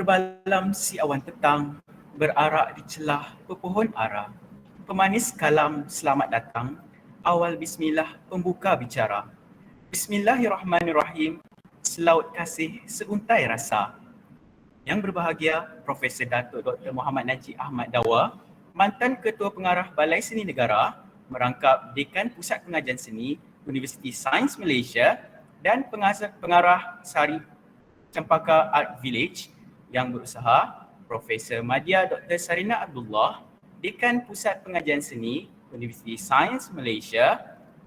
Berbalam si awan petang, berarak di celah pepohon ara. Pemanis kalam selamat datang, awal bismillah pembuka bicara. Bismillahirrahmanirrahim, selaut kasih seuntai rasa. Yang berbahagia Profesor Datuk Dr. Muhammad Najib Ahmad Dawa, mantan Ketua Pengarah Balai Seni Negara, merangkap Dekan Pusat Pengajian Seni Universiti Sains Malaysia dan pengarah Sari Cempaka Art Village yang berusaha Profesor Madya Dr. Sarina Abdullah, Dekan Pusat Pengajian Seni Universiti Sains Malaysia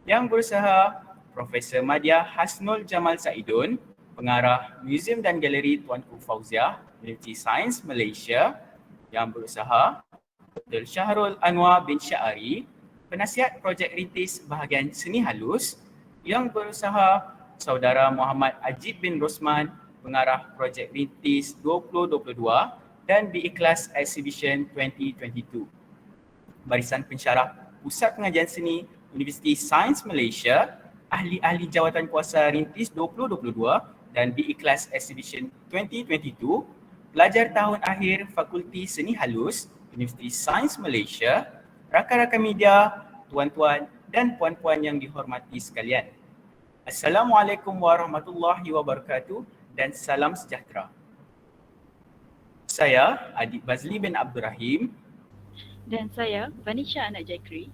yang berusaha Profesor Madya Hasnul Jamal Saidun, Pengarah Museum dan Galeri Tuanku Fauziah, Universiti Sains Malaysia yang berusaha Dr. Syahrul Anwar bin Syari, Penasihat Projek Rintis Bahagian Seni Halus yang berusaha Saudara Muhammad Ajib bin Rosman, Pengarah Projek Rintis 2022 dan Be Ikhlas Exhibition 2022. Barisan Pensyarah Pusat Pengajian Seni Universiti Sains Malaysia, Ahli-Ahli Jawatan Kuasa Rintis 2022 dan Be Ikhlas Exhibition 2022, Pelajar Tahun Akhir Fakulti Seni Halus Universiti Sains Malaysia, rakan-rakan media, tuan-tuan dan puan-puan yang dihormati sekalian. Assalamualaikum warahmatullahi wabarakatuh dan salam sejahtera. Saya Adik Bazli bin Abdul Rahim dan saya Vanisha Anak Jaikri.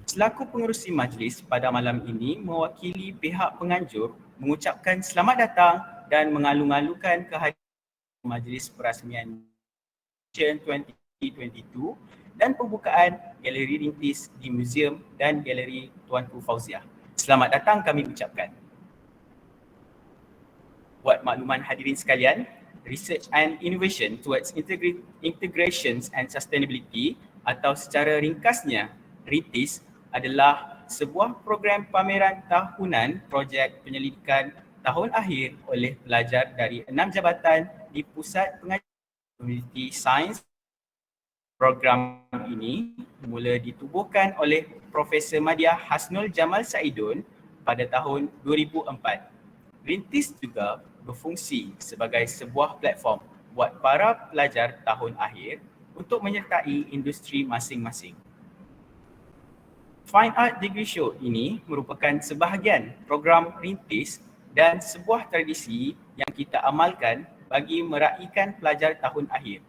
Selaku pengerusi majlis pada malam ini mewakili pihak penganjur mengucapkan selamat datang dan mengalu-alukan kehadiran majlis perasmian 2022 dan pembukaan Galeri Rintis di Museum dan Galeri Tuanku Fauziah. Selamat datang kami ucapkan. Buat makluman hadirin sekalian, Research and Innovation Towards Integrations and Sustainability atau secara ringkasnya RITIS adalah sebuah program pameran tahunan projek penyelidikan tahun akhir oleh pelajar dari 6 jabatan di Pusat Pengajian Universiti Sains. Program ini mula ditubuhkan oleh Profesor Madya Hasnul Jamal Saidun pada tahun 2004. Rintis juga berfungsi sebagai sebuah platform buat para pelajar tahun akhir untuk menyertai industri masing-masing. Fine Art Degree Show ini merupakan sebahagian program Rintis dan sebuah tradisi yang kita amalkan bagi meraihkan pelajar tahun akhir.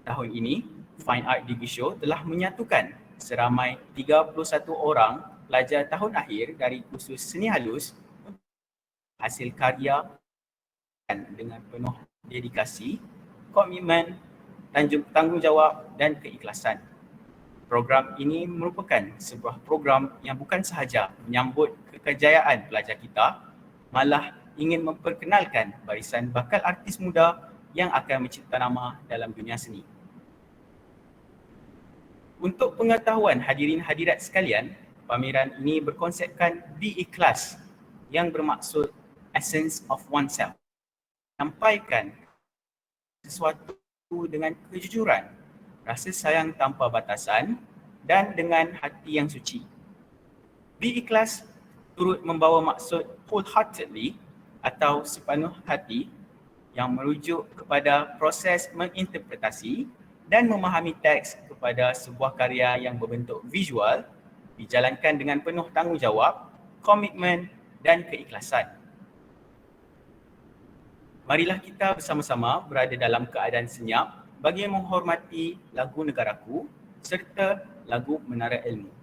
Tahun ini, Fine Art Degree Show telah menyatukan seramai 31 orang pelajar tahun akhir dari kursus seni halus hasil karya dengan penuh dedikasi, komitmen, tanggungjawab dan keikhlasan. Program ini merupakan sebuah program yang bukan sahaja menyambut kekejayaan pelajar kita, malah ingin memperkenalkan barisan bakal artis muda yang akan mencipta nama dalam dunia seni. Untuk pengetahuan hadirin hadirat sekalian, pameran ini berkonsepkan Be Ikhlas yang bermaksud essence of oneself. Sampaikan sesuatu dengan kejujuran, rasa sayang tanpa batasan dan dengan hati yang suci. Be Ikhlas turut membawa maksud wholeheartedly atau sepenuh hati yang merujuk kepada proses menginterpretasi dan memahami teks kepada sebuah karya yang berbentuk visual dijalankan dengan penuh tanggungjawab, komitmen dan keikhlasan. Marilah kita bersama-sama berada dalam keadaan senyap bagi menghormati lagu Negaraku serta lagu Menara Ilmu.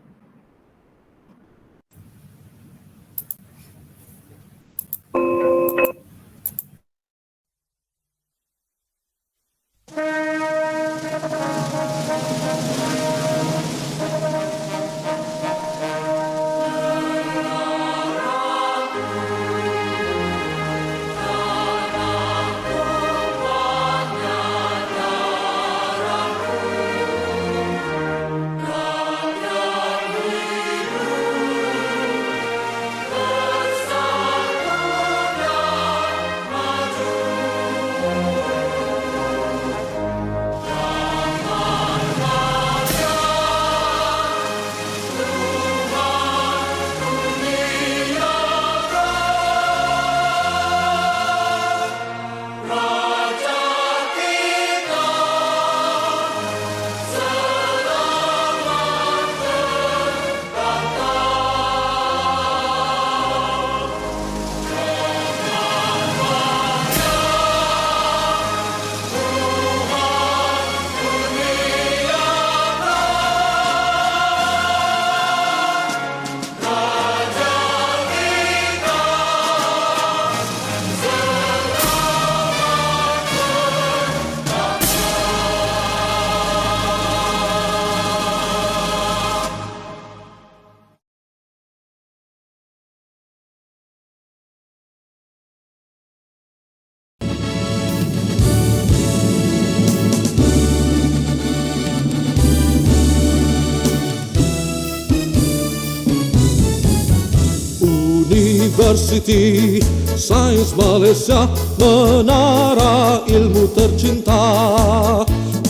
University Sains Malaysia, menara ilmu tercinta,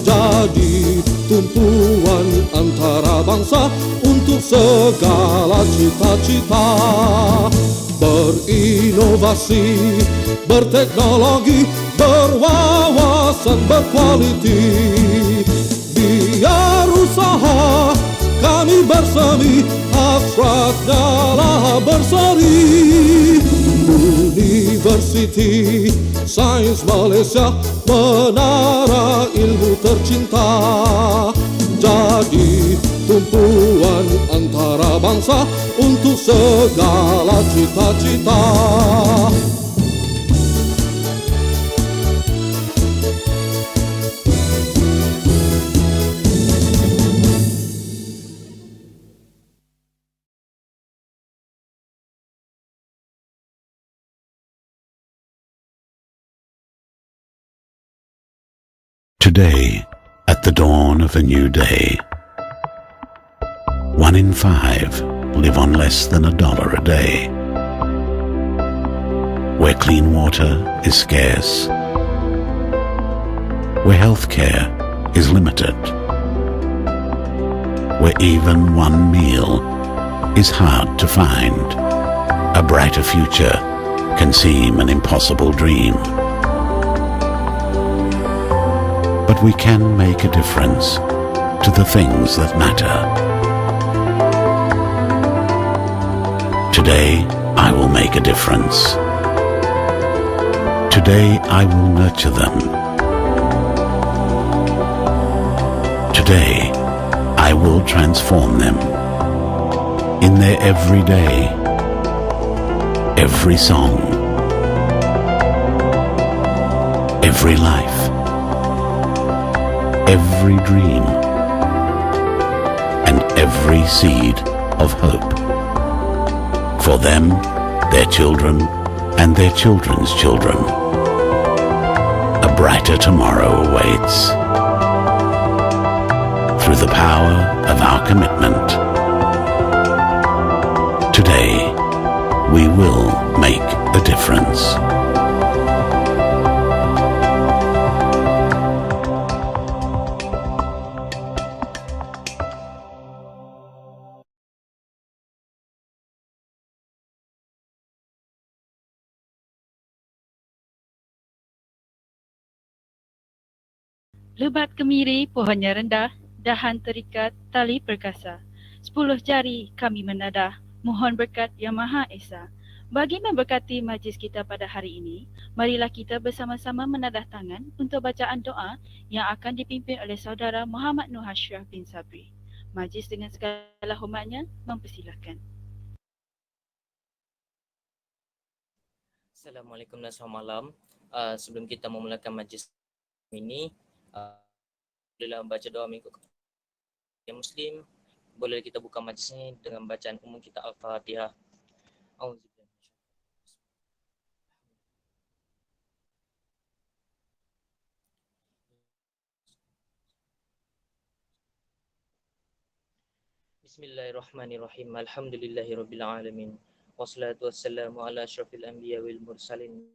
jadi tumpuan antara bangsa untuk segala cita-cita. Berinovasi, berteknologi, berwawasan, berkualiti. Biar usaha kami bersemi, hasratnya lah berseri. University Sains Malaysia, menara ilmu tercinta, jadi tumpuan antara bangsa untuk segala cita-cita. Today, at the dawn of a new day, 1 in 5 live on less than $1 a day. Where clean water is scarce, where healthcare is limited, where even one meal is hard to find, a brighter future can seem an impossible dream. But we can make a difference to the things that matter. Today, I will make a difference. Today, I will nurture them. Today, I will transform them in their everyday, every song, every life, every dream, and every seed of hope. For them, their children, and their children's children, a brighter tomorrow awaits. Through the power of our commitment, today we will make a difference. Lebat kemiri, pohonnya rendah, dahan terikat, tali perkasa. 10 jari kami menadah, mohon berkat Yang Maha Esa. Bagi memberkati majlis kita pada hari ini, marilah kita bersama-sama menadah tangan untuk bacaan doa yang akan dipimpin oleh saudara Muhammad Nur Hashraf bin Sabri. Majlis dengan segala hormatnya mempersilakan. Assalamualaikum dan selamat malam. Sebelum kita memulakan majlis ini, bolehlah baca doa mengikut yang Muslim. Boleh kita buka majlis ini dengan bacaan umum kita Al-Fatihah. Bismillahirrahmanirrahim. Alhamdulillahirabbil alamin. Wassalatu wassalamu ala asyrafil anbiya wal mursalin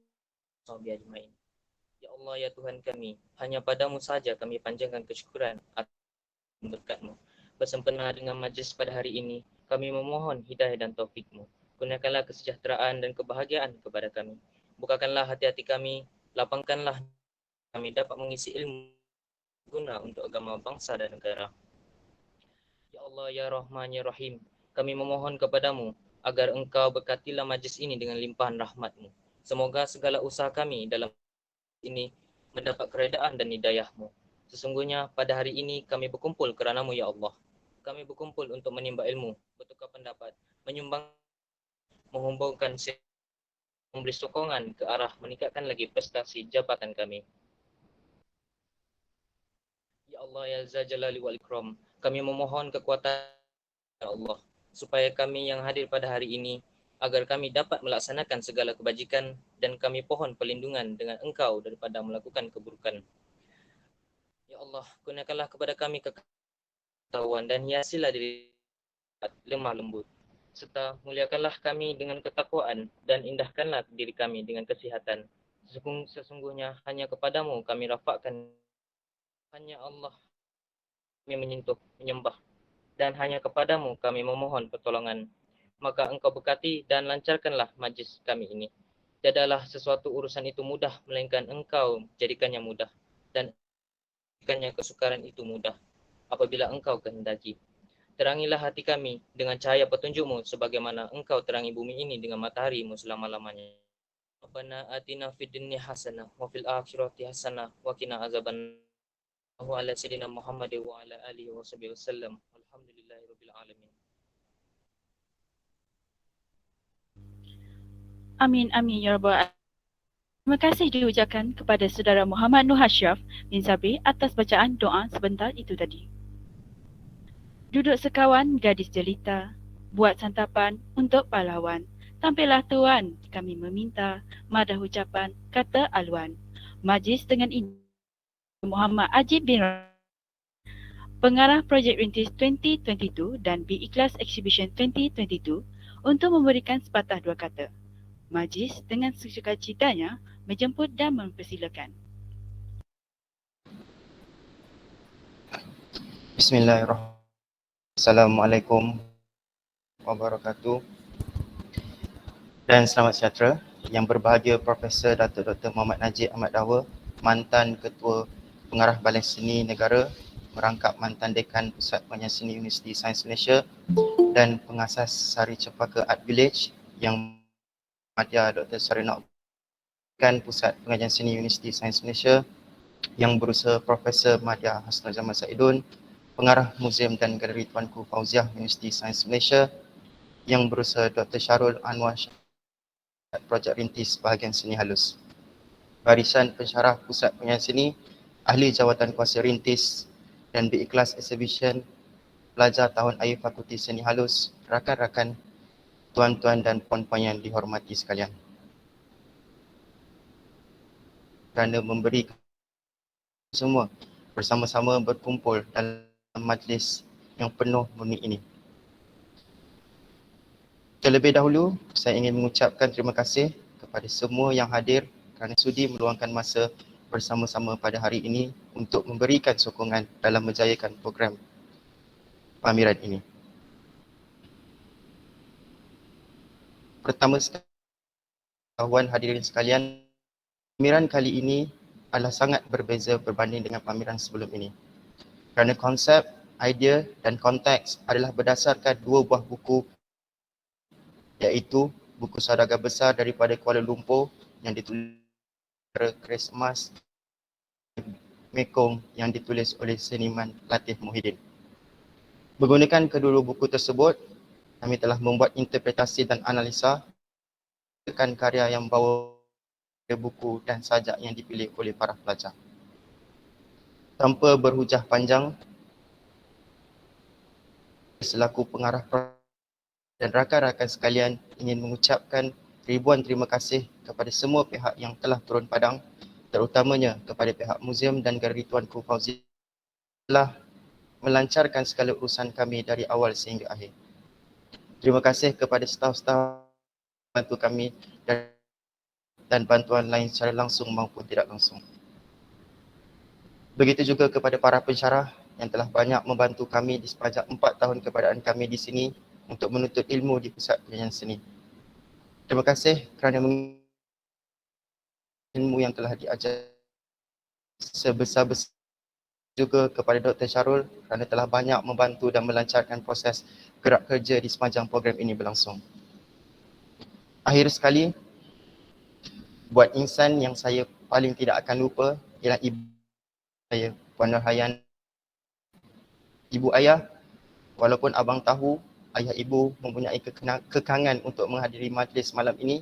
wa ajmain. Ya Allah, ya Tuhan kami, hanya padamu saja kami panjangkan kesyukuran atas berkat-Mu. Bersempena dengan majlis pada hari ini, kami memohon hidayah dan taufik-Mu. Kurniakanlah kesejahteraan dan kebahagiaan kepada kami. Bukakanlah hati-hati kami, lapangkanlah kami dapat mengisi ilmu guna untuk agama, bangsa dan negara. Ya Allah, ya Rahman, ya Rahim, kami memohon kepadamu agar Engkau berkatilah majlis ini dengan limpahan rahmat-Mu. Semoga segala usaha kami dalam ini mendapat keredaan dan hidayah-Mu. Sesungguhnya pada hari ini kami berkumpul kerana-Mu, ya Allah. Kami berkumpul untuk menimba ilmu, bertukar pendapat, menyumbang, menghubungkan, memberi sokongan ke arah meningkatkan lagi prestasi jabatan kami. Ya Allah, ya Zajalali wal Ikram, kami memohon kekuatan, ya Allah, supaya kami yang hadir pada hari ini agar kami dapat melaksanakan segala kebajikan dan kami pohon perlindungan dengan Engkau daripada melakukan keburukan. Ya Allah, kurniakanlah kepada kami ketahuan dan hiasilah diri lemah lembut. serta muliakanlah kami dengan ketakwaan dan indahkanlah diri kami dengan kesihatan. Sesungguhnya hanya kepadamu kami rafakkan, hanya Allah kami menyembah, dan hanya kepadamu kami memohon pertolongan. Maka engkau berkati dan lancarkanlah majlis kami ini. Tiadalah sesuatu urusan itu mudah, melainkan engkau jadikannya mudah, dan jadikannya kesukaran itu mudah apabila engkau kehendaki. Terangilah hati kami dengan cahaya petunjukmu, sebagaimana engkau terangi bumi ini dengan mataharimu selama-lamanya. Rabbana atina fid dunya hasanah wa fil akhirati hasanah wa qina azaban wa ala sayyidina Muhammad wa ala alihi wa sahbihi wasallam. Alhamdulillahirabbil alamin. Amin amin ya rabbal alamin. Terima kasih diucapkan kepada saudara Muhammad Nur Hashraf bin Sabri atas bacaan doa sebentar itu tadi. Duduk sekawan gadis jelita, buat santapan untuk pahlawan. Tampillah tuan, kami meminta madah ucapan kata aluan. Majlis dengan ini Muhammad Ajib bin pengarah projek Rintis 2022 dan Be Ikhlas Exhibition 2022 untuk memberikan sepatah dua kata. Majlis dengan sukacitanya menjemput dan mempersilakan. Bismillahirrahmanirrahim. Assalamualaikum wabarakatuh dan selamat sejahtera. Yang berbahagia Profesor Datuk Dr. Muhammad Najib Ahmad Dawa, mantan Ketua Pengarah Balai Seni Negara, merangkap mantan Dekan Pusat Pengajian Seni Universiti Sains Malaysia dan pengasas Sari Cempaka Art Village, yang Madya Dr. Sarina Dekan Pusat Pengajian Seni Universiti Sains Malaysia, yang berusaha Profesor Madya Hasnul Zaman Saidun, pengarah Museum dan Galeri Tuanku Fauziah Universiti Sains Malaysia, yang berusaha Dr. Syarul Anwar Projek Rintis Bahagian Seni Halus. Barisan pensyarah Pusat Pengajian Seni, ahli jawatan kuasa rintis dan Be Ikhlas Exhibition, pelajar tahun akhir Fakulti Seni Halus, rakan-rakan, tuan-tuan dan puan-puan yang dihormati sekalian. Kerana memberi semua bersama-sama berkumpul dalam majlis yang penuh murni ini. Terlebih dahulu, saya ingin mengucapkan terima kasih kepada semua yang hadir kerana sudi meluangkan masa bersama-sama pada hari ini untuk memberikan sokongan dalam menjayakan program pameran ini. Pertama sekali, kawan hadirin sekalian, pameran kali ini adalah sangat berbeza berbanding dengan pameran sebelum ini. Kerana konsep, idea dan konteks adalah berdasarkan dua buah buku, iaitu buku saudagar besar daripada Kuala Lumpur yang ditulis oleh Keris Emas, Mekong yang ditulis oleh seniman Latif Muhyiddin. Menggunakan kedua buku tersebut, kami telah membuat interpretasi dan analisa karya yang bawa buku dan sajak yang dipilih oleh para pelajar. Tanpa berhujah panjang, selaku pengarah dan rakan-rakan sekalian ingin mengucapkan ribuan terima kasih kepada semua pihak yang telah turun padang, terutamanya kepada pihak Museum dan Galeri Tuanku Fauziah telah melancarkan segala urusan kami dari awal sehingga akhir. Terima kasih kepada staf-staf bantu kami dan bantuan lain secara langsung maupun tidak langsung. Begitu juga kepada para pensyarah yang telah banyak membantu kami di sepanjang 4 tahun keberadaan kami di sini untuk menuntut ilmu di Pusat Pengajian Seni. Terima kasih kerana ilmu yang telah diajar. Sebesar-besar juga kepada Dr. Syarul kerana telah banyak membantu dan melancarkan proses gerak kerja di sepanjang program ini berlangsung. Akhir sekali, buat insan yang saya paling tidak akan lupa ialah ibu saya, Puan Nurhayan. Ibu ayah, walaupun abang tahu ayah ibu mempunyai kekangan untuk menghadiri majlis malam ini,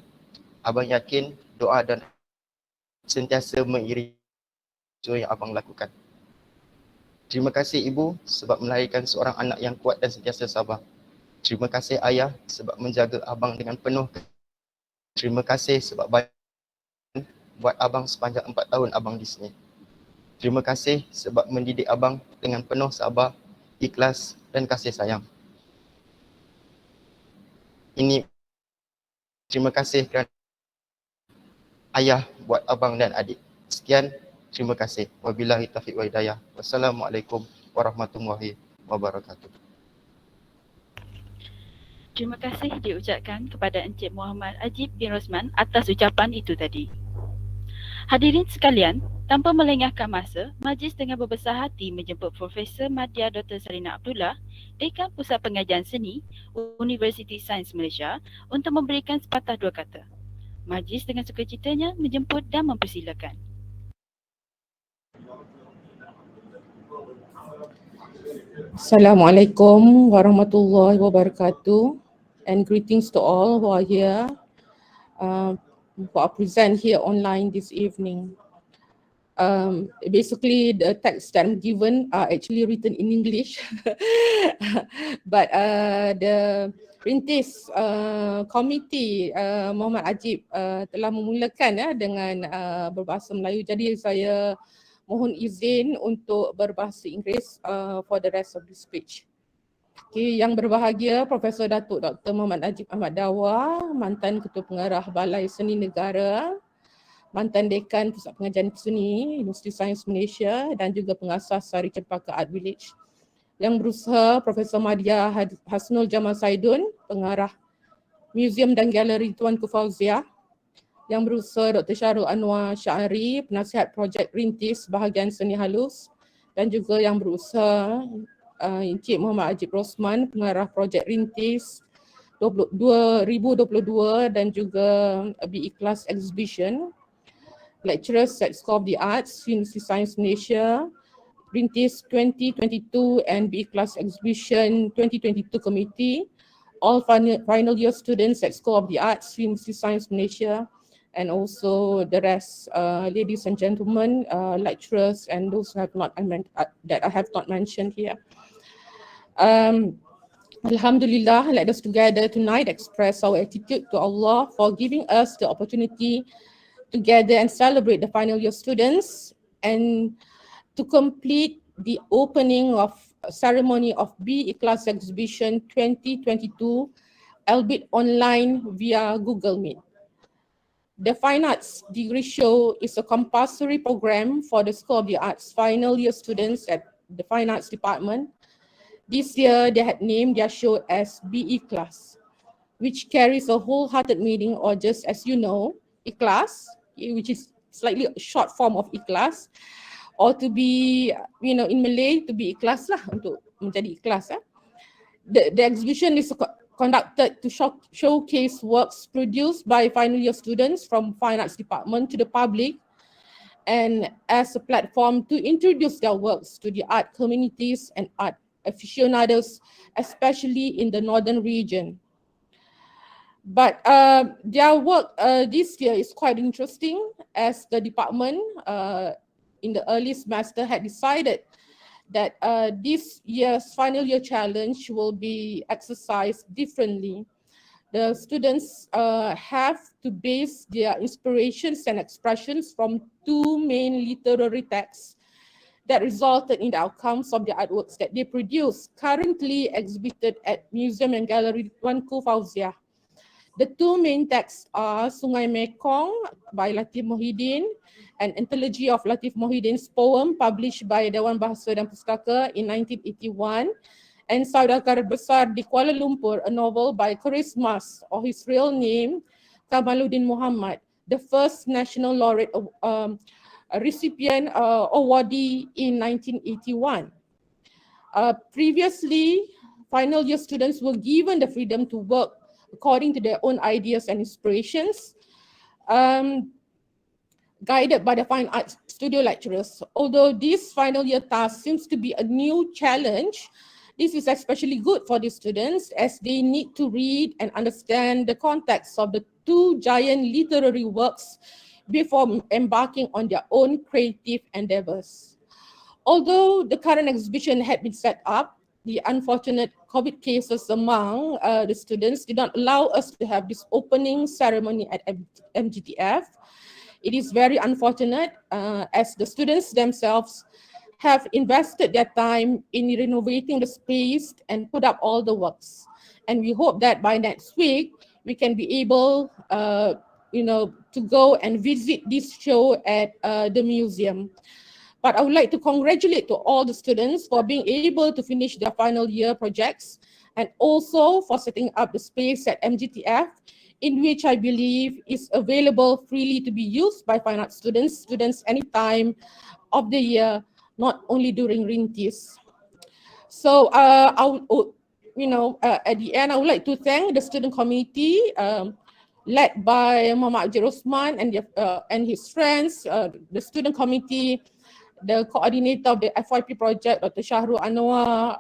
abang yakin doa dan sentiasa mengiringi yang abang lakukan. Terima kasih ibu sebab melahirkan seorang anak yang kuat dan sentiasa sabar. Terima kasih ayah sebab menjaga abang dengan penuh. Terima kasih sebab buat abang sepanjang 4 tahun abang di sini. Terima kasih sebab mendidik abang dengan penuh sabar, ikhlas dan kasih sayang. Ini terima kasih kerana ayah buat abang dan adik. Sekian, terima kasih. Wabillahi taufiq wa hidayah. Wassalamualaikum warahmatullahi wabarakatuh. Terima kasih diucapkan kepada Encik Muhammad Ajib bin Rosman atas ucapan itu tadi. Hadirin sekalian, tanpa melengahkan masa, majlis dengan berbesar hati menjemput Profesor Madya Dr. Sarina Abdullah, Dekan Pusat Pengajian Seni, Universiti Sains Malaysia untuk memberikan sepatah dua kata. Majlis dengan sukacitanya menjemput dan mempersilakan. Assalamualaikum warahmatullahi wabarakatuh, and greetings to all who are here, who are present here online this evening. Basically, the text that I'm given are actually written in English, but the Rintis Komiti Muhammad Ajib telah memulakan dengan berbahasa Melayu. Jadi saya mohon izin untuk berbahasa Inggeris for the rest of the speech. Okay, yang berbahagia Profesor Datuk Dr. Muhammad Najib Ahmad Dawa, mantan Ketua Pengarah Balai Seni Negara, mantan Dekan Pusat Pengajian Seni Universiti Sains Malaysia dan juga pengasas Sari Cempaka Art Village. Yang berusaha Profesor Madya Hasnul Jamal Saidun, pengarah Museum dan Galeri Tuanku Fauziah. Yang berusaha Dr. Syarul Anwar Syari, penasihat projek Rintis Bahagian Seni Halus, dan juga yang berusaha Encik Muhammad Ajib Rosman, pengarah projek Rintis 2022 dan juga BE Class Exhibition, lecturers at School of the Arts, University Science Malaysia, Rintis 2022 and BE Class Exhibition 2022 Committee, all final year students at School of the Arts, University Science Malaysia, and also the rest, ladies and gentlemen, lecturers and those who have not that I have not mentioned here. Alhamdulillah, let us together tonight express our gratitude to Allah for giving us the opportunity to gather and celebrate the final year students and to complete the opening of ceremony of BE Class Exhibition 2022, albeit online via Google Meet. The Fine Arts Degree Show is a compulsory program for the School of the Arts final year students at the Fine Arts Department. This year, they had named their show as BE Class, which carries a wholehearted meaning, or just as you know, ikhlas, which is slightly a short form of ikhlas, or to be, in Malay, to be ikhlas lah, untuk menjadi ikhlas. The exhibition is conducted to showcase works produced by final year students from Fine Arts Department to the public, and as a platform to introduce their works to the art communities and art aficionados, especially in the northern region. But their work this year is quite interesting, as the department in the early semester had decided that this year's final year challenge will be exercised differently. The students have to base their inspirations and expressions from two main literary texts that resulted in the outcomes of the artworks that they produce, currently exhibited at Museum and Gallery Tuanku Fauziah. The two main texts are Sungai Mekong by Latif Mohidin, an anthology of Latif Mohidin's poem published by Dewan Bahasa dan Pustaka in 1981, and Saudagar Besar di Kuala Lumpur, a novel by Chris Mas, or his real name, Kamaluddin Muhammad, the first national laureate recipient awardee in 1981. Previously, final year students were given the freedom to work according to their own ideas and inspirations, guided by the fine arts studio lecturers. Although this final year task seems to be a new challenge, this is especially good for the students as they need to read and understand the context of the two giant literary works before embarking on their own creative endeavors. Although the current exhibition had been set up, the unfortunate COVID cases among the students did not allow us to have this opening ceremony at MGTF. It is very unfortunate as the students themselves have invested their time in renovating the space and put up all the works. And we hope that by next week, we can be able, to go and visit this show at the museum. But I would like to congratulate to all the students for being able to finish their final year projects and also for setting up the space at MGTF, in which I believe is available freely to be used by fine arts students any time of the year, not only during Rintis. So at the end, I would like to thank the student committee led by Muhammad Abdul Rosman and his friends, the student committee, the coordinator of the FYP project, Dr. Shahrul Anwar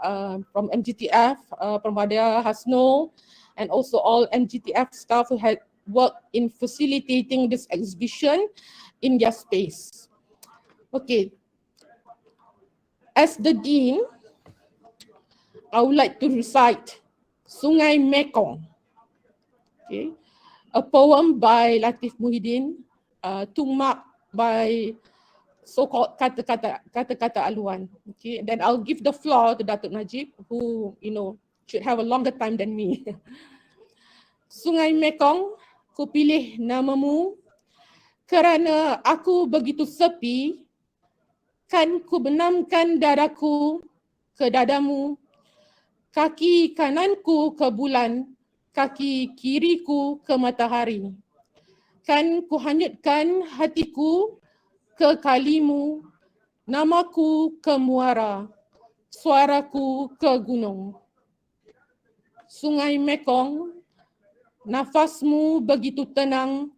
from MGTF, Permada Hasno, and also all MGTF staff who had worked in facilitating this exhibition in their space. Okay. As the Dean, I would like to recite Sungai Mekong, okay, a poem by Latif Muhyiddin, Tungmak by so-called kata-kata aluan. Okay, then I'll give the floor to Datuk Najib, who should have a longer time than me. Sungai Mekong, ku pilih namamu kerana aku begitu sepi, kan ku benamkan dadaku ke dadamu, kaki kananku ke bulan, kaki kiriku ke matahari. Kan ku hanyutkan hatiku ke kalimu, namaku ke muara, suaraku ke gunung. Sungai Mekong, nafasmu begitu tenang,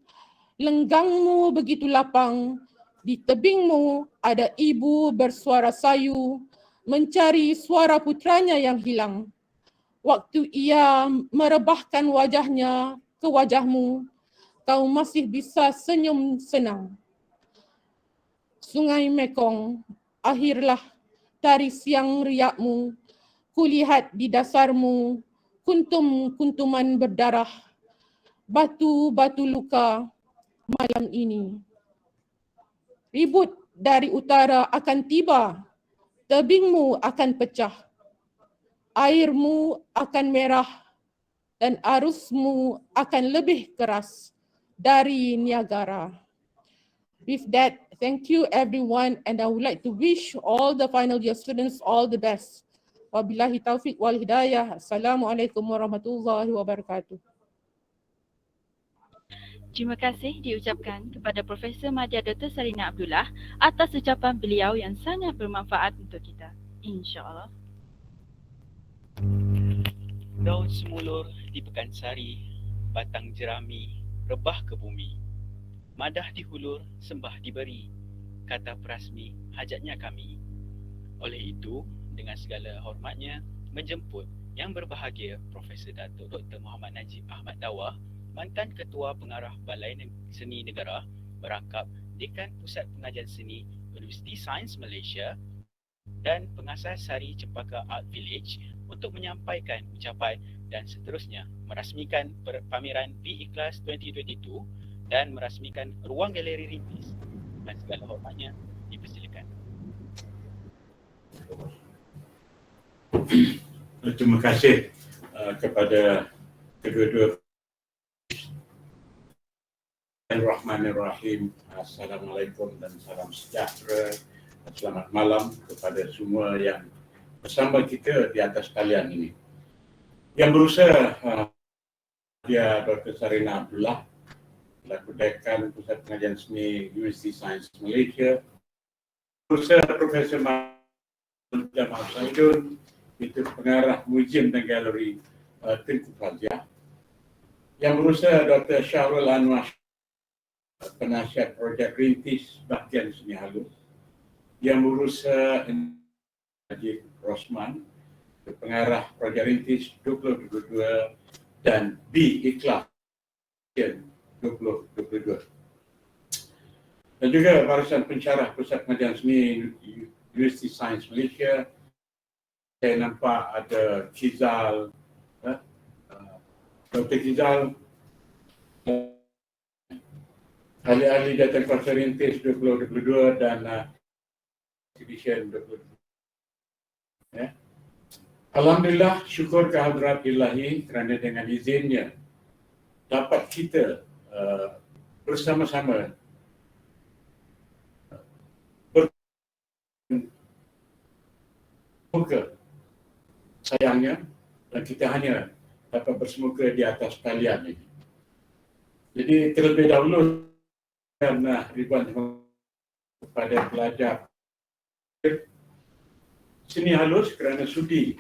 lenggangmu begitu lapang, di tebingmu ada ibu bersuara sayu, mencari suara putranya yang hilang. Waktu ia merebahkan wajahnya ke wajahmu, kau masih bisa senyum senang. Sungai Mekong, akhirlah tari siang riakmu, kulihat di dasarmu kuntum-kuntuman berdarah, batu-batu luka malam ini. Ribut dari utara akan tiba, tebingmu akan pecah, airmu akan merah dan arusmu akan lebih keras dari Niagara. With that, thank you everyone, and I would like to wish all the final year students all the best. Wabillahi taufiq wal hidayah. Assalamualaikum warahmatullahi wabarakatuh. Terima kasih diucapkan kepada Profesor Madya Dr. Sarina Abdullah atas ucapan beliau yang sangat bermanfaat untuk kita. InsyaAllah. Daun semulur di Pekansari, batang jerami rebah ke bumi. Madah dihulur, sembah diberi, kata perasmi hajatnya kami. Oleh itu, dengan segala hormatnya, menjemput Yang berbahagia Profesor Datuk Dr. Muhammad Najib Ahmad Dawah, mantan Ketua Pengarah Balai Seni Negara, merangkap Dekan Pusat Pengajian Seni Universiti Sains Malaysia dan Pengasas Sari Cempaka Art Village untuk menyampaikan ucapan dan seterusnya merasmikan pameran P-Ikhlas 2022 dan merasmikan ruang galeri Rintis. Dan segala hormatnya dipersilakan. Terima kasih kepada kedua-dua. Bismillahirrahmanirrahim. Assalamualaikum dan salam sejahtera. Selamat malam kepada semua yang bersama kita di atas talian ini. Yang berusaha dia Dr. Sarina Abdullah, selaku Dekan Pusat Pengajian Seni Universiti Sains Malaysia. Berusaha Profesor Jamal Saidun, itu pengarah Museum dan Galeri Tengku Plaza. Yang berusaha Dr. Shahrul Anwar, penasihat projek Rintis Bahagian Seni Halus. Yang berusaha Najib Rosman, pengarah projek Rintis 2022 dan B-Ikhlas 2022. Dan juga barisan pensyarah Pusat Pengajian Seni Universiti Sains Malaysia. Saya nampak ada Kizal, Dr. Kizal, ahli-ahli data kuasa Rintis 2022 dan Exhibition 20. Ya. Alhamdulillah, syukur kehadrat Ilahi kerana dengan izinnya dapat kita bersama-sama bersemuka. Sayangnya, dan kita hanya dapat bersemuka di atas talian ini. Jadi terlebih dahulu karena ribuan kepada pelajar seni halus kerana sudi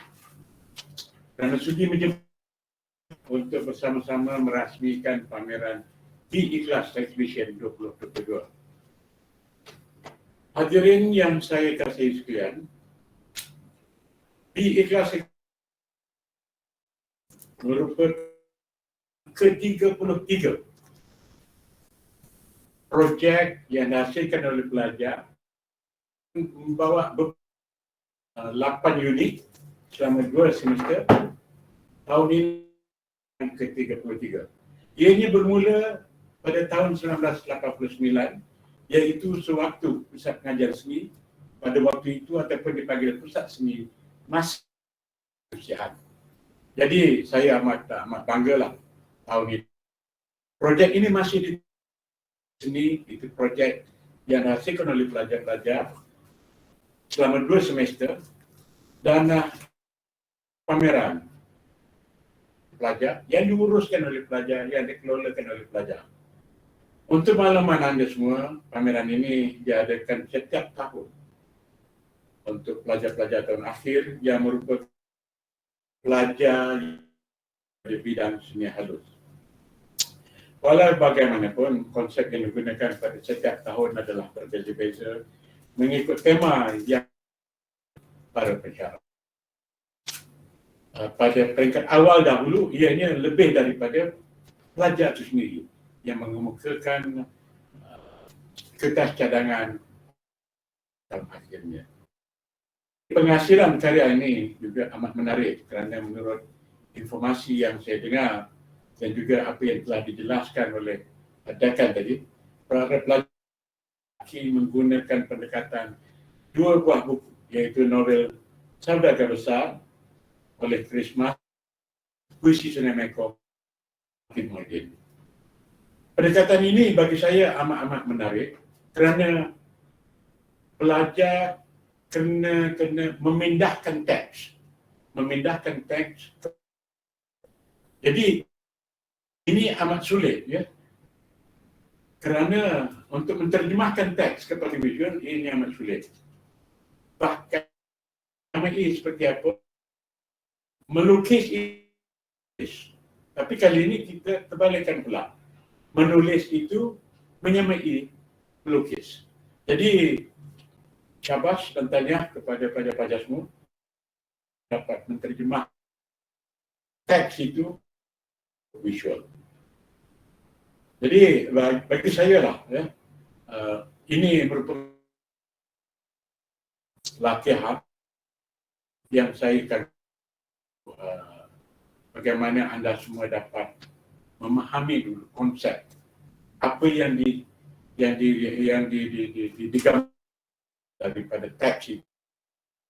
menjemput untuk bersama-sama merasmikan pameran Be Ikhlas Exhibition 2022. Hadirin yang saya kasihi sekalian, Be Ikhlas merupakan ke-33 projek yang dihasilkan oleh pelajar membawa 8 unit selama 2 semester. Tahun ini yang ke-33. Ianya bermula pada tahun 1989, iaitu sewaktu Pusat Pengajian Seni pada waktu itu ataupun dipanggil Pusat Seni masih sihat. Jadi saya amat banggalah tahun ini. Projek ini masih di seni, itu projek yang dihasilkan oleh pelajar-pelajar selama 2 semester dan pameran pelajar yang diuruskan oleh pelajar, yang dikelolakan oleh pelajar. Untuk makluman anda semua, pameran ini diadakan setiap tahun untuk pelajar-pelajar tahun akhir yang merupakan pelajar di bidang seni halus. Walau bagaimanapun, konsep yang digunakan pada setiap tahun adalah berbeza-beza mengikut tema yang para pensyarah. Pada peringkat awal dahulu, ianya lebih daripada pelajar itu sendiri yang mengemukakan kertas cadangan dalam akhirnya. Penghasilan karya ini juga amat menarik kerana menurut informasi yang saya dengar dan juga apa yang telah dijelaskan oleh Dakan tadi, para pelajar menggunakan pendekatan 2 buah buku, iaitu novel Saudagar Besar oleh Christmas, Puisi Sungai Mekong, Hakim Muhyiddin. Pendekatan ini bagi saya amat-amat menarik kerana pelajar kena memindahkan teks. Jadi ini amat sulit, ya. Kerana untuk menterjemahkan teks kepada visual ini amat sulit. Bahkan ini seperti apa? Melukis tapi kali ini kita terbalikkan pula. Menulis itu menyamai melukis. Jadi syabas dan tahniah kepada pelajar-pelajar semua dapat menterjemah teks itu visual. Jadi bagi saya lah, ya, ini merupakan latihan yang saya akan bagaimana anda semua dapat memahami dulu konsep apa yang digambar daripada teks itu,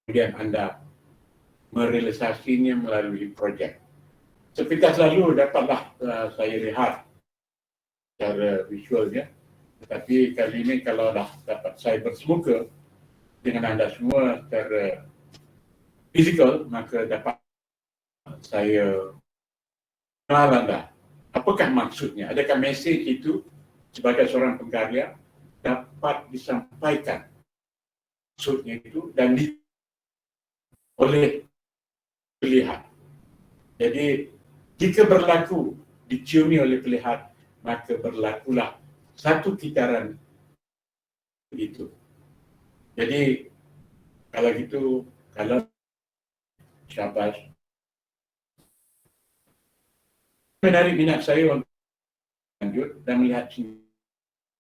kemudian anda merealisasinya melalui projek. Seperti selalu dapatlah saya lihat secara visualnya, tetapi kali ini kalau dah dapat saya bersemuka dengan anda semua secara fizikal, maka dapat saya kenal anda. Apakah maksudnya? Adakah mesej itu sebagai seorang pengkarya dapat disampaikan maksudnya itu dan oleh pelihat. Jadi jika berlaku diciumi oleh pelihat, maka berlakulah satu kitaran itu. Jadi kalau gitu, kalau syabas. Menarik minat saya untuk lanjut dan melihat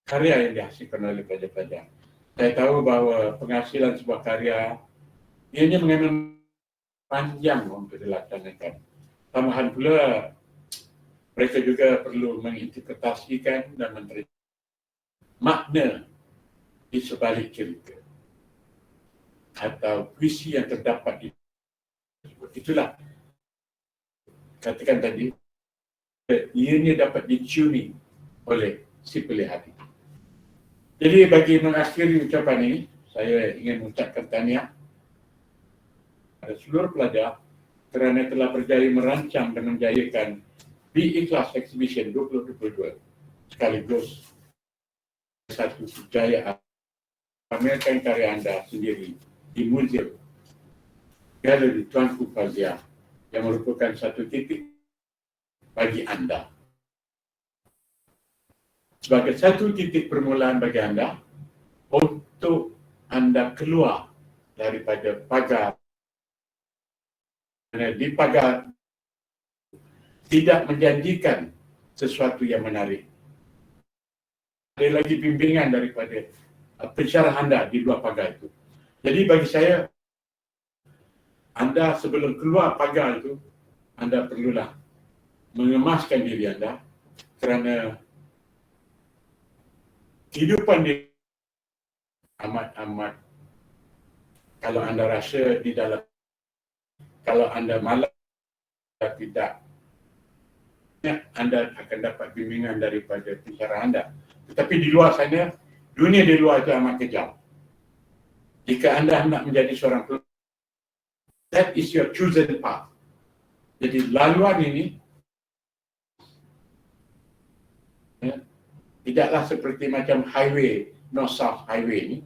karya yang dihasilkan oleh pelajar-pelajar. Saya tahu bahawa penghasilan sebuah karya ianya mengambil panjang untuk dilaksanakan. Tambahan pula, mereka juga perlu menginterpretasikan dan menerima makna di sebalik cerita. atau puisi yang terdapat di itulah katakan tadi, ianya dapat diciumi oleh si pemerhati. Jadi bagi mengakhiri ucapan ini, saya ingin mengucapkan tahniah pada seluruh pelajar kerana telah berjaya merancang dan menjayakan Be Ikhlas Exhibition 2022 sekaligus satu kejayaan pamerkan karya anda sendiri di Museum Galeri Tuanku Fazia yang merupakan satu titik bagi anda. Sebagai satu titik permulaan bagi anda untuk anda keluar daripada pagar. Di pagar tidak menjanjikan sesuatu yang menarik. Ada lagi bimbingan daripada pensyarah anda di luar pagar itu. Jadi bagi saya, anda sebelum keluar pagar itu, anda perlulah mengemaskan diri anda kerana kehidupan di amat-amat, kalau anda rasa di dalam, kalau anda malas tidak, anda akan dapat bimbingan daripada pensyarah anda. Tetapi di luar sana, dunia di luar itu amat kejam. Jika anda hendak menjadi seorang pelukis, that is your chosen path. Jadi laluan ini tidaklah seperti macam highway, north-south highway ini,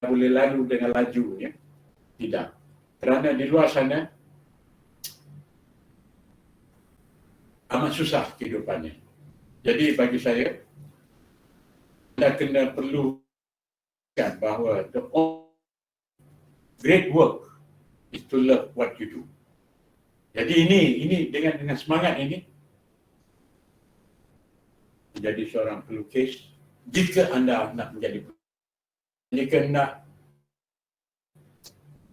boleh lalu dengan lajunya. Tidak. Kerana di luar sana amat susah kehidupannya. Jadi bagi saya, anda kena perlu bahawa the great work is to love what you do. Jadi ini dengan semangat ini, menjadi seorang pelukis, jika anda nak menjadi pelukis, jika nak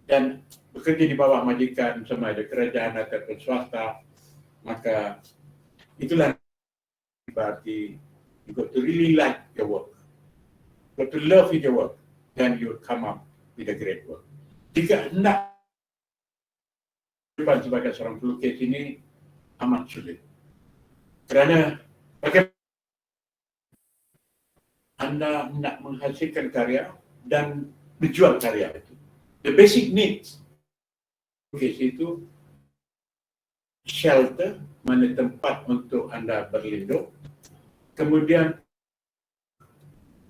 dan bekerja di bawah majikan sama ada kerajaan ataupun swasta, maka itulah berarti you got to really like your work, you got to love your work, then you will come up with a great work. Jika hendak sebagai seorang pelukis ini amat sulit, kerana bagaimana anda nak menghasilkan karya dan menjual karya itu. The basic needs pelukis itu shelter, mana tempat untuk anda berlindung, kemudian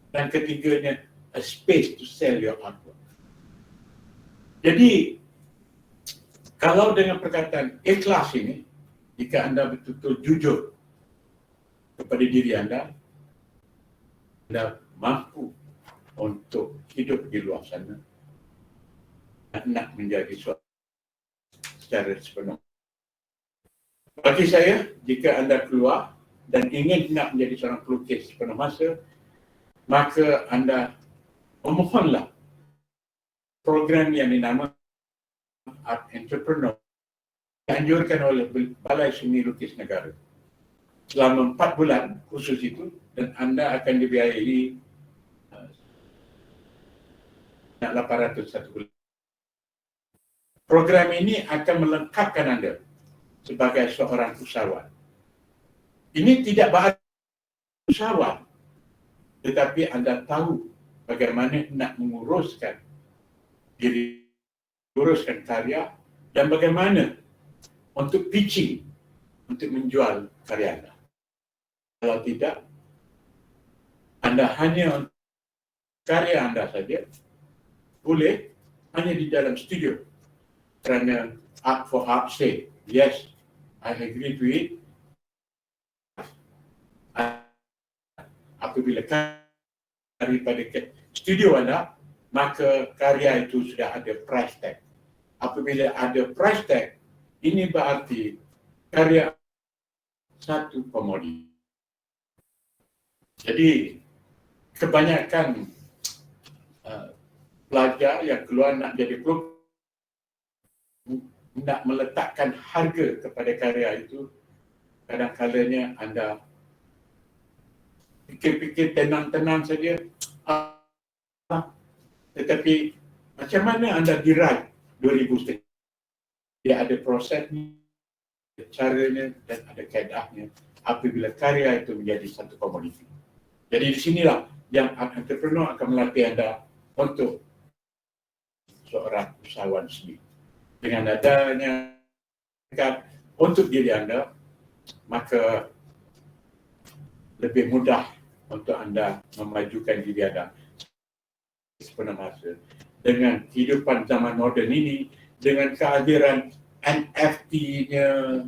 dan ketiganya a space to sell your artwork. Jadi kalau dengan perkataan ikhlas ini, jika anda betul-betul jujur kepada diri anda mampu untuk hidup di luar sana, nak menjadi suatu secara sepenuh. Bagi saya, jika anda keluar dan ingin nak menjadi seorang pelukis sepenuh masa, maka anda memohonlah program yang dinamakan Art Entrepreneur, dianjurkan oleh Balai Seni Lukis Negara selama 4 bulan khusus itu, dan anda akan dibiayai 800 satu bulan. Program ini akan melengkapkan anda sebagai seorang usahawan. Ini tidak berarti usahawan, tetapi anda tahu bagaimana nak menguruskan diri, menguruskan karya, dan bagaimana untuk pitching, untuk menjual karya anda. Kalau tidak, anda hanya karya anda saja boleh hanya di dalam studio, kerana art for art's sake. Yes, I agree to it. Apabila daripada studio anda, maka karya itu sudah ada price tag. Apabila ada price tag, ini berarti karya satu komoditi. Jadi kebanyakan pelajar yang keluar nak jadi pelukis, nak meletakkan harga kepada karya itu, kadang-kadangnya anda fikir-fikir tenang-tenang saja, tetapi Macam mana anda diraih 2,000 dia ada prosesnya, ada caranya dan ada kaedahnya apabila karya itu menjadi satu komoditi. Jadi di sinilah yang entrepreneur akan melatih anda untuk seorang usahawan sendiri. Dengan adanya untuk diri anda, maka lebih mudah untuk anda memajukan diri anda sepenuh masa. Dengan kehidupan zaman moden ini, dengan kehadiran NFT-nya,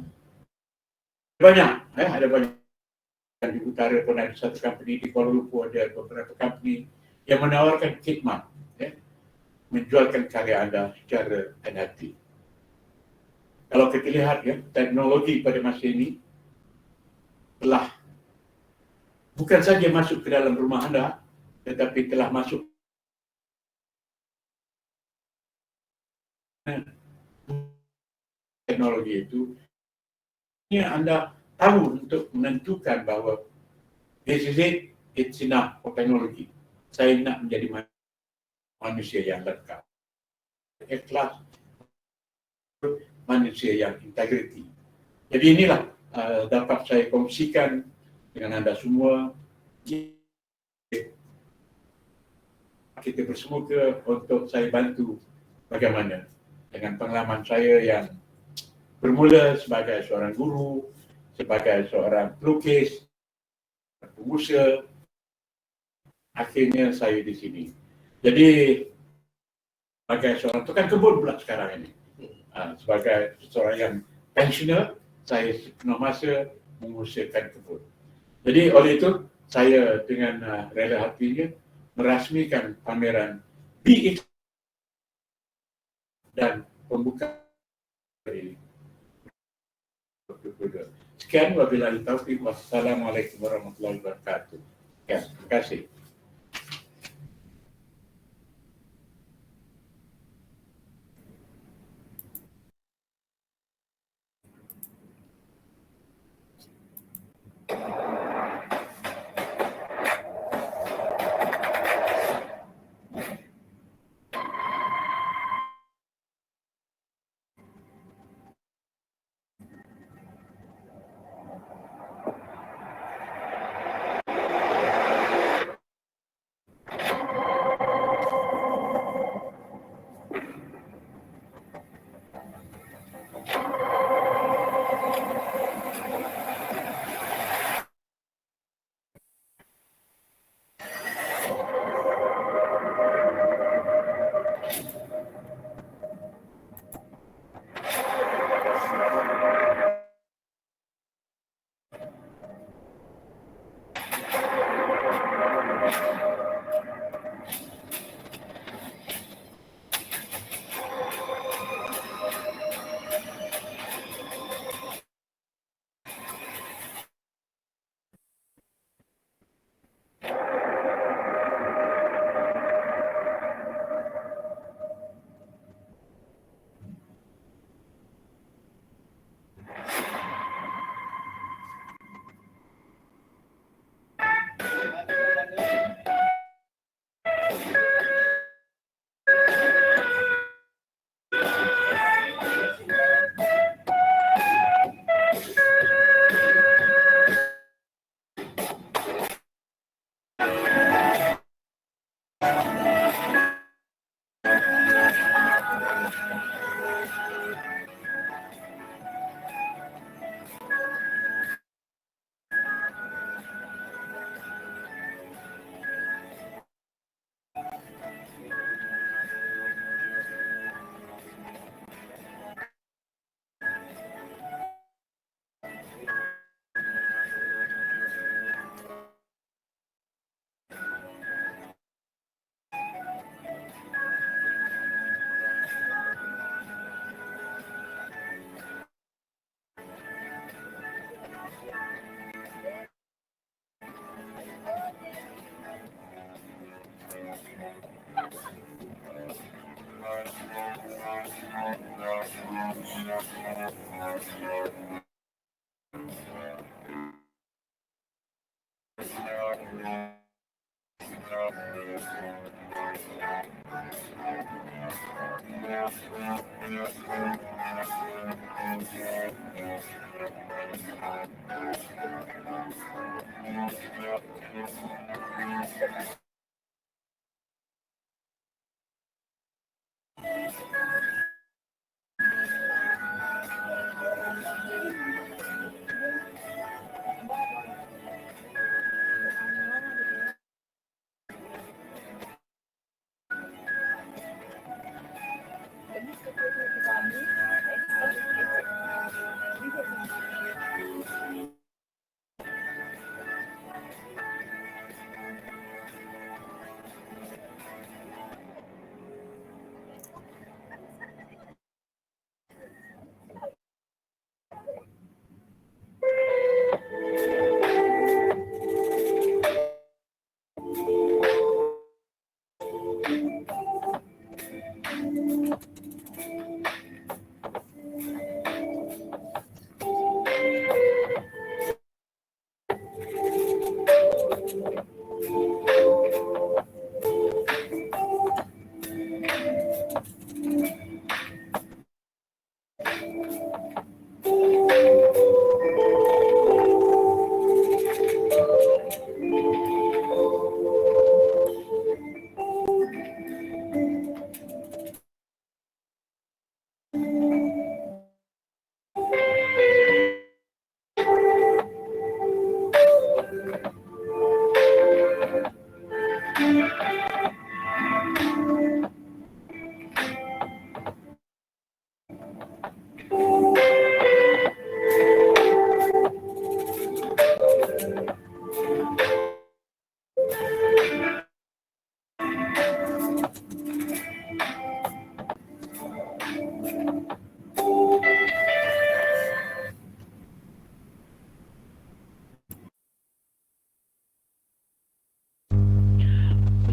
banyak, ada banyak. Di utara pun ada satu company, di Kuala Lumpur ada beberapa company yang menawarkan khidmat, menjualkan karya anda secara NFT. Kalau kita lihat teknologi pada masa ini telah bukan saja masuk ke dalam rumah anda, tetapi telah masuk teknologi itu. Ini anda tahu untuk menentukan bahawa this is it, it's enough for teknologi. Saya nak menjadi manusia yang lengkap, ikhlas, manusia yang integriti. Jadi inilah dapat saya kongsikan dengan anda semua. Kita bersemoga untuk saya bantu bagaimana dengan pengalaman saya yang bermula sebagai seorang guru, sebagai seorang pelukis, pengusaha, akhirnya saya di sini. Jadi sebagai seorang tukang kebun pula sekarang ini, sebagai seorang yang pensioner, saya sepenuh masa mengusahakan kebun. Jadi oleh itu saya dengan rela hatinya merasmikan pameran BX dan pembukaan ini. Sekian, wabillahi taufiq, wassalamualaikum warahmatullahi wabarakatuh. Ya, terima kasih.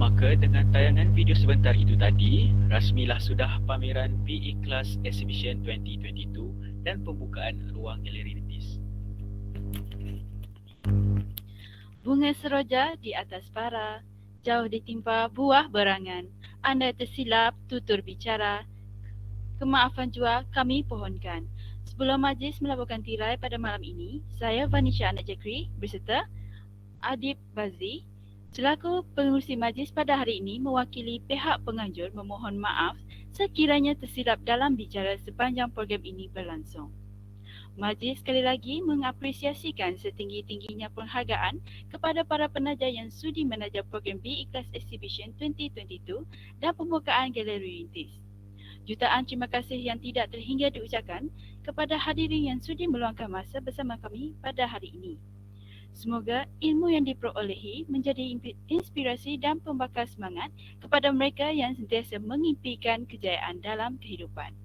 Maka dengan tayangan video sebentar itu tadi, rasmilah sudah pameran B-Ikhlas Exhibition 2022 dan pembukaan ruang galeri Nitis. Bunga seroja di atas para, jauh ditimpa buah berangan. Anda tersilap tutur bicara, kemaafan jua kami pohonkan. Sebelum majlis melaburkan tirai pada malam ini, saya Vanisha Anak Jakri berserta Adib Bazi selaku pengurusi majlis pada hari ini mewakili pihak penganjur memohon maaf sekiranya tersilap dalam bicara sepanjang program ini berlangsung. Majlis sekali lagi mengapresiasikan setinggi-tingginya penghargaan kepada para penaja yang sudi menaja program B-Ikhlas Exhibition 2022 dan pembukaan galeri rintis. Jutaan terima kasih yang tidak terhingga diucapkan kepada hadirin yang sudi meluangkan masa bersama kami pada hari ini. Semoga ilmu yang diperolehi menjadi inspirasi dan pembakar semangat kepada mereka yang sentiasa mengimpikan kejayaan dalam kehidupan.